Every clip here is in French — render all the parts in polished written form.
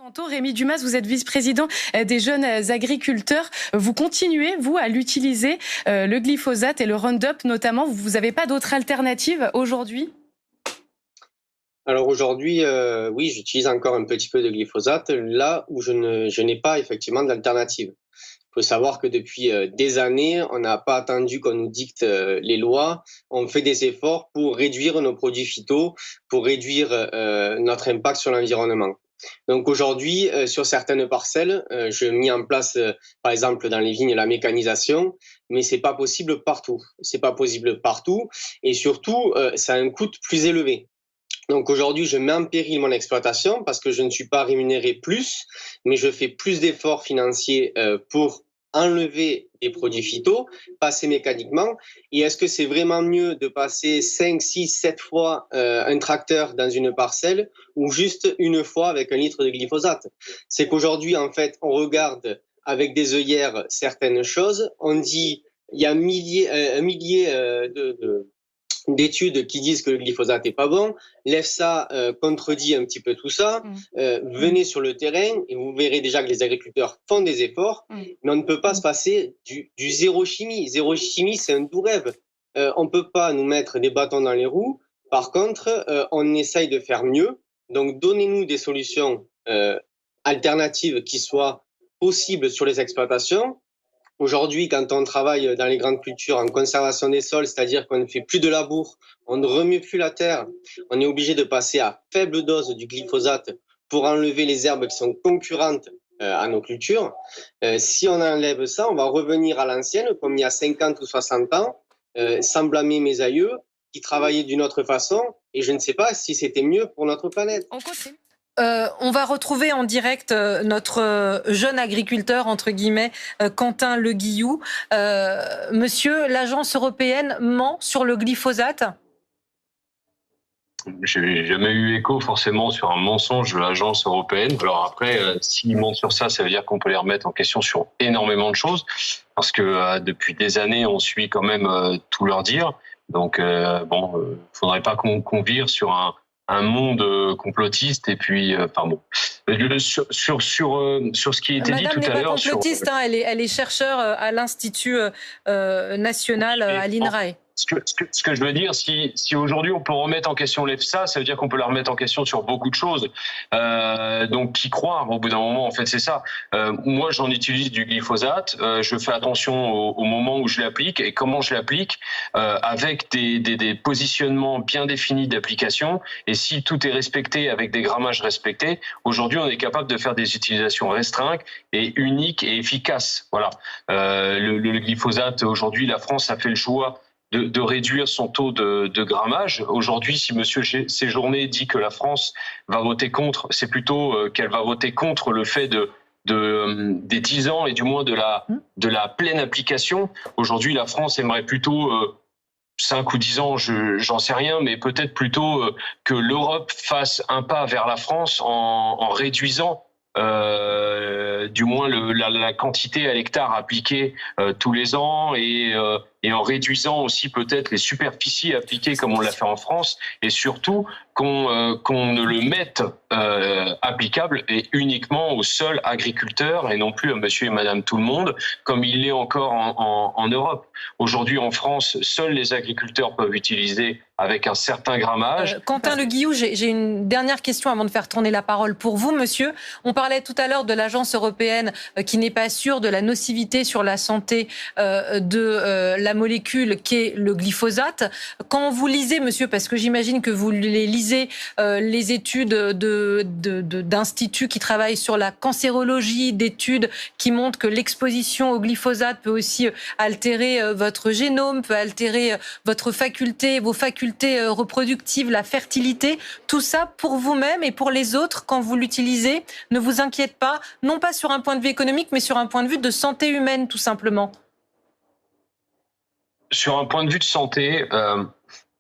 Monsanto, Rémi Dumas, vous êtes vice-président des jeunes agriculteurs. Vous continuez, vous, à l'utiliser, le glyphosate et le Roundup notamment. Vous n'avez pas d'autre alternative aujourd'hui ? Alors aujourd'hui, oui, j'utilise encore un petit peu de glyphosate, là où je n'ai pas effectivement d'alternative. Il faut savoir que depuis des années, on n'a pas attendu qu'on nous dicte les lois. On fait des efforts pour réduire nos produits phyto, pour réduire notre impact sur l'environnement. Donc aujourd'hui, sur certaines parcelles, je mets en place, par exemple dans les vignes, la mécanisation, mais c'est pas possible partout. C'est pas possible partout, et surtout, ça a un coût plus élevé. Donc aujourd'hui, je mets en péril mon exploitation parce que je ne suis pas rémunéré plus, mais je fais plus d'efforts financiers pour enlever des produits phyto, passer mécaniquement. Et est-ce que c'est vraiment mieux de passer 5, 6, 7 fois un tracteur dans une parcelle ou juste une fois avec 1 litre de glyphosate? C'est qu'aujourd'hui, en fait, on regarde avec des œillères certaines choses. On dit, il y a un millier d'études qui disent que le glyphosate est pas bon. L'EFSA contredit un petit peu tout ça. Venez sur le terrain et vous verrez déjà que les agriculteurs font des efforts, mais on ne peut pas se passer du zéro chimie. Zéro chimie, c'est un doux rêve. On peut pas nous mettre des bâtons dans les roues. Par contre, on essaye de faire mieux. Donc, donnez-nous des solutions alternatives qui soient possibles sur les exploitations. Aujourd'hui, quand on travaille dans les grandes cultures en conservation des sols, c'est-à-dire qu'on ne fait plus de labour, on ne remue plus la terre, on est obligé de passer à faible dose du glyphosate pour enlever les herbes qui sont concurrentes à nos cultures. Si on enlève ça, on va revenir à l'ancienne, comme il y a 50 ou 60 ans, sans blâmer mes aïeux, qui travaillaient d'une autre façon, et je ne sais pas si c'était mieux pour notre planète. On va retrouver en direct notre jeune agriculteur, entre guillemets, Quentin Le Guillou. Monsieur, l'agence européenne ment sur le glyphosate ? Je n'ai jamais eu écho forcément sur un mensonge de l'agence européenne. Alors après, s'ils mentent sur ça, ça veut dire qu'on peut les remettre en question sur énormément de choses, parce que depuis des années, on suit quand même tout leur dire. Donc faudrait pas qu'on vire sur un monde complotiste, et puis enfin bon, sur ce qui a été dit tout à l'heure. Madame n'est pas complotiste, elle est chercheure à l'Institut national à l'INRAE. Ce que je veux dire, si aujourd'hui on peut remettre en question l'EFSA, ça veut dire qu'on peut la remettre en question sur beaucoup de choses. Donc qui croire au bout d'un moment, en fait, c'est ça. Moi, j'en utilise du glyphosate. Je fais attention au moment où je l'applique et comment je l'applique, avec des positionnements bien définis d'application. Et si tout est respecté avec des grammages respectés, aujourd'hui, on est capable de faire des utilisations restreintes et uniques et efficaces. Voilà. Le glyphosate, aujourd'hui, la France a fait le choix de réduire son taux de grammage. Aujourd'hui, si Monsieur Séjourné dit que la France va voter contre, c'est plutôt qu'elle va voter contre le fait des 10 ans et du moins de la pleine application. Aujourd'hui, la France aimerait plutôt 5 ou 10 ans, j'en sais rien, mais peut-être plutôt que l'Europe fasse un pas vers la France en réduisant du moins la quantité à l'hectare appliquée tous les ans, et en réduisant aussi peut-être les superficies appliquées comme on l'a fait en France, et surtout qu'on ne le mette applicable et uniquement aux seuls agriculteurs et non plus à monsieur et madame tout le monde, comme il l'est encore en Europe. Aujourd'hui en France, seuls les agriculteurs peuvent utiliser avec un certain grammage. Quentin Le Guillou, j'ai une dernière question avant de faire tourner la parole pour vous, monsieur. On parlait tout à l'heure de l'agence européenne qui n'est pas sûre de la nocivité sur la santé de la molécule qu'est le glyphosate. Quand vous lisez, monsieur, parce que j'imagine que vous les lisez, les études d'instituts qui travaillent sur la cancérologie, d'études qui montrent que l'exposition au glyphosate peut aussi altérer votre génome, peut altérer vos facultés reproductives, la fertilité, tout ça pour vous-même et pour les autres, quand vous l'utilisez, ne vous inquiète pas, non pas sur un point de vue économique, mais sur un point de vue de santé humaine, tout simplement. Sur un point de vue de santé,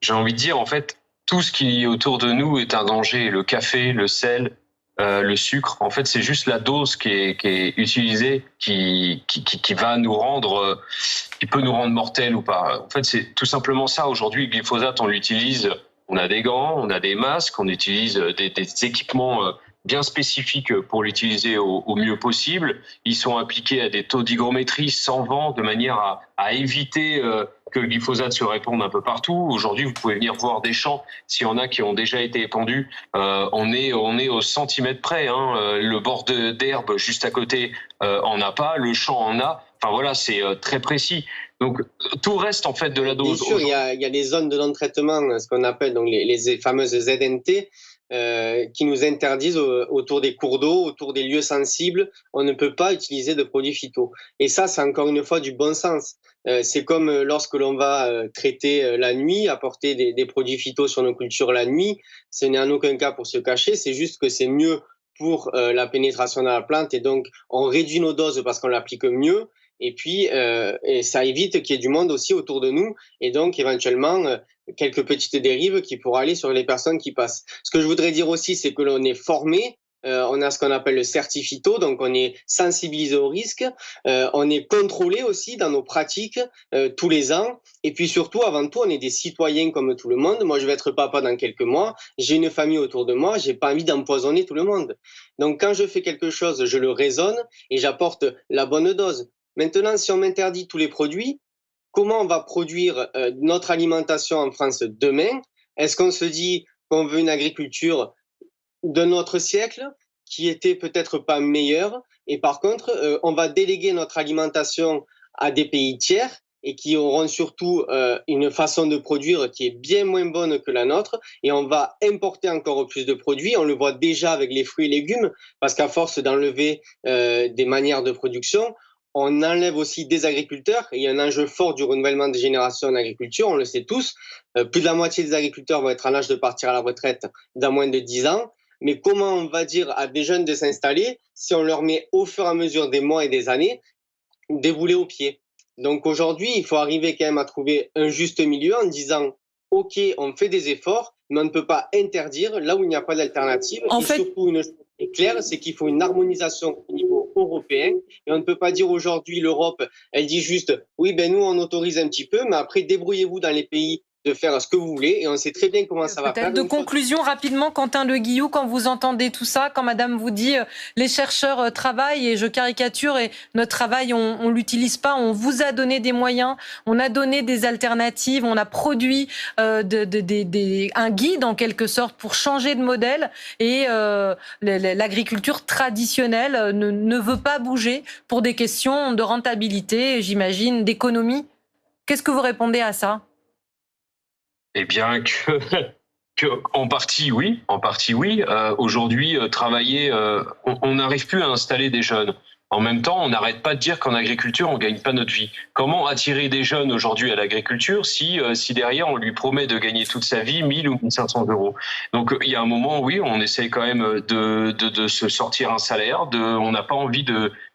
j'ai envie de dire, en fait, tout ce qui est autour de nous est un danger. Le café, le sel, le sucre, en fait, c'est juste la dose qui est utilisée qui va nous rendre, qui peut nous rendre mortels ou pas. En fait, c'est tout simplement ça. Aujourd'hui, le glyphosate, on l'utilise, on a des gants, on a des masques, on utilise des équipements bien spécifiques pour l'utiliser au mieux possible. Ils sont appliqués à des taux d'hygrométrie sans vent de manière à éviter que le glyphosate se répande un peu partout. Aujourd'hui, vous pouvez venir voir des champs. S'il y en a qui ont déjà été épandus, on est au centimètre près. Le bord d'herbe juste à côté en a pas, le champ en a. Enfin voilà, c'est très précis. Donc tout reste en fait de la dose. Bien sûr, il y a les zones de non-traitement, ce qu'on appelle donc les fameuses ZNT, qui nous interdisent autour des cours d'eau, autour des lieux sensibles, on ne peut pas utiliser de produits phyto. Et ça, c'est encore une fois du bon sens. C'est comme lorsque l'on va traiter la nuit, apporter des produits phyto sur nos cultures la nuit. Ce n'est en aucun cas pour se cacher, c'est juste que c'est mieux pour la pénétration dans la plante et donc on réduit nos doses parce qu'on l'applique mieux. Et puis, et ça évite qu'il y ait du monde aussi autour de nous et donc éventuellement quelques petites dérives qui pourraient aller sur les personnes qui passent. Ce que je voudrais dire aussi, c'est que l'on est formé. On a ce qu'on appelle le certifito, donc on est sensibilisé au risque, on est contrôlé aussi dans nos pratiques tous les ans, et puis surtout, avant tout, on est des citoyens comme tout le monde. Moi, je vais être papa dans quelques mois, j'ai une famille autour de moi, j'ai pas envie d'empoisonner tout le monde. Donc quand je fais quelque chose, je le raisonne et j'apporte la bonne dose. Maintenant, si on m'interdit tous les produits, comment on va produire notre alimentation en France demain? Est-ce qu'on se dit qu'on veut une agriculture de notre siècle qui était peut-être pas meilleure et par contre on va déléguer notre alimentation à des pays tiers et qui auront surtout une façon de produire qui est bien moins bonne que la nôtre et on va importer encore plus de produits. On le voit déjà avec les fruits et légumes parce qu'à force d'enlever des manières de production, on enlève aussi des agriculteurs et il y a un enjeu fort du renouvellement des générations en agriculture, on le sait tous. Plus de la moitié des agriculteurs vont être en âge de partir à la retraite dans moins de 10 ans. Mais comment on va dire à des jeunes de s'installer si on leur met au fur et à mesure des mois et des années des boulets aux pieds? Donc aujourd'hui, il faut arriver quand même à trouver un juste milieu en disant « Ok, on fait des efforts, mais on ne peut pas interdire là où il n'y a pas d'alternative. » Et surtout, une chose est claire, c'est qu'il faut une harmonisation au niveau européen. Et on ne peut pas dire aujourd'hui, l'Europe, elle dit juste « Oui, ben nous, on autorise un petit peu, mais après, débrouillez-vous dans les pays de faire ce que vous voulez et on sait très bien comment ça va faire. » De conclusion, rapidement, Quentin Le Guillou, quand vous entendez tout ça, quand madame vous dit les chercheurs travaillent et je caricature et notre travail, on l'utilise pas, on vous a donné des moyens, on a donné des alternatives, on a produit un guide en quelque sorte pour changer de modèle et l'agriculture traditionnelle ne veut pas bouger pour des questions de rentabilité, j'imagine, d'économie. Qu'est-ce que vous répondez à ça ? Eh bien en partie oui. Aujourd'hui, travailler, on n'arrive plus à installer des jeunes. En même temps, on n'arrête pas de dire qu'en agriculture, on gagne pas notre vie. Comment attirer des jeunes aujourd'hui à l'agriculture si derrière on lui promet de gagner toute sa vie 1000 ou 1500 euros? Donc il y a un moment, oui, on essaye quand même de se sortir un salaire. On n'a pas envie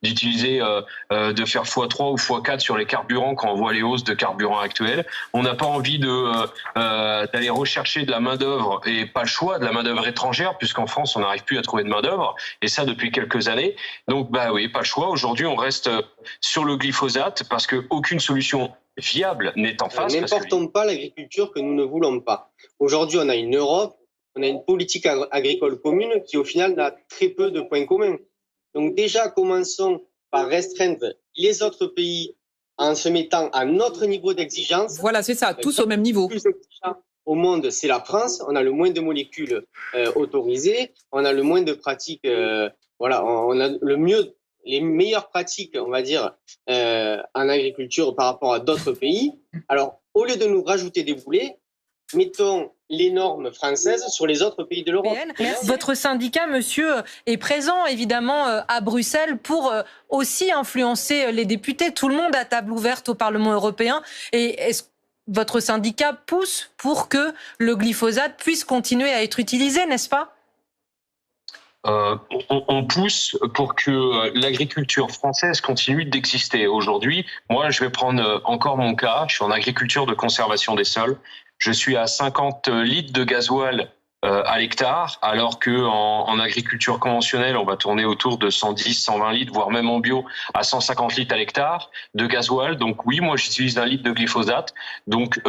d'utiliser, de faire x3 ou x4 sur les carburants quand on voit les hausses de carburant actuelles. On n'a pas envie d'aller rechercher de la main d'œuvre et pas le choix de la main d'œuvre étrangère puisqu'en France on n'arrive plus à trouver de main d'œuvre et ça depuis quelques années. Donc bah oui, pas le choix. Aujourd'hui, on reste sur le glyphosate parce que aucune solution viable n'est en face. N'importons pas l'agriculture que nous ne voulons pas. Aujourd'hui, on a une Europe, on a une politique agricole commune qui, au final, n'a très peu de points communs. Donc déjà, commençons par restreindre les autres pays en se mettant à notre niveau d'exigence. Voilà, c'est ça, tous au même niveau. Le plus exigeant au monde, c'est la France. On a le moins de molécules autorisées, on a le moins de pratiques. Voilà, on a les meilleures pratiques, on va dire, en agriculture par rapport à d'autres pays. Alors, au lieu de nous rajouter des boulets, mettons les normes françaises sur les autres pays de l'Europe. Votre syndicat, monsieur, est présent évidemment à Bruxelles pour aussi influencer les députés. Tout le monde à table ouverte au Parlement européen. Et est-ce que votre syndicat pousse pour que le glyphosate puisse continuer à être utilisé, n'est-ce pas ? On pousse pour que l'agriculture française continue d'exister. Aujourd'hui, moi, je vais prendre encore mon cas. Je suis en agriculture de conservation des sols. Je suis à 50 litres de gasoil à l'hectare, alors que en agriculture conventionnelle, on va tourner autour de 110, 120 litres, voire même en bio à 150 litres à l'hectare de gasoil. Donc oui, moi, j'utilise 1 litre de glyphosate. Donc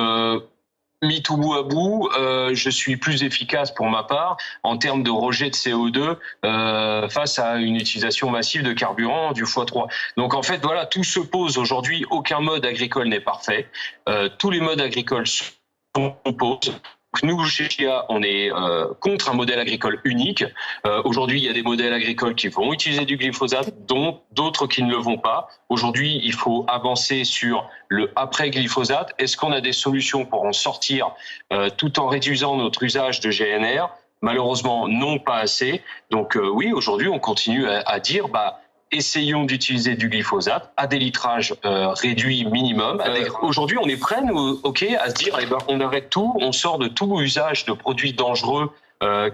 mis tout bout à bout, je suis plus efficace pour ma part en termes de rejet de CO2 face à une utilisation massive de carburant du x3. Donc en fait, voilà, tout se pose aujourd'hui. Aucun mode agricole n'est parfait. Tous les modes agricoles s'opposent. Nous, chez Chia, on est contre un modèle agricole unique. Aujourd'hui, il y a des modèles agricoles qui vont utiliser du glyphosate, dont d'autres qui ne le vont pas. Aujourd'hui, il faut avancer sur le après-glyphosate. Est-ce qu'on a des solutions pour en sortir tout en réduisant notre usage de GNR? Malheureusement, non, pas assez. Donc oui, aujourd'hui, on continue à dire... essayons d'utiliser du glyphosate à des litrages réduits minimum. Aujourd'hui, on est prêt, nous, à se dire, on arrête tout, on sort de tout usage de produits dangereux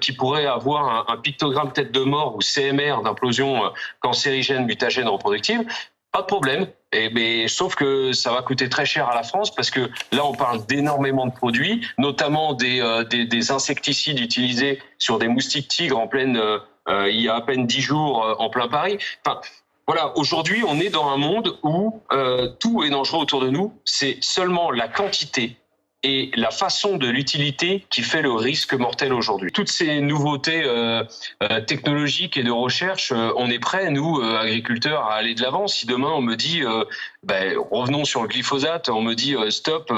qui pourraient avoir un pictogramme tête de mort ou CMR d'implosion cancérigène, mutagène, reproductive. Pas de problème. Sauf que ça va coûter très cher à la France parce que là, on parle d'énormément de produits, notamment des insecticides utilisés sur des moustiques tigres en pleine... il y a à peine 10 jours en plein Paris. Enfin, voilà, aujourd'hui, on est dans un monde où tout est dangereux autour de nous. C'est seulement la quantité et la façon de l'utilité qui fait le risque mortel aujourd'hui. Toutes ces nouveautés technologiques et de recherche, on est prêts, nous, agriculteurs, à aller de l'avant. Si demain, on me dit, revenons sur le glyphosate, on me dit, stop,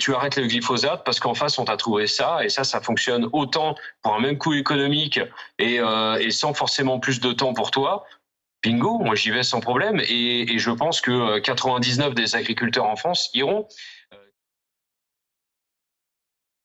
tu arrêtes le glyphosate parce qu'en face, on t'a trouvé ça, et ça fonctionne autant pour un même coût économique et sans forcément plus de temps pour toi. Bingo, moi j'y vais sans problème, et je pense que 99 des agriculteurs en France iront.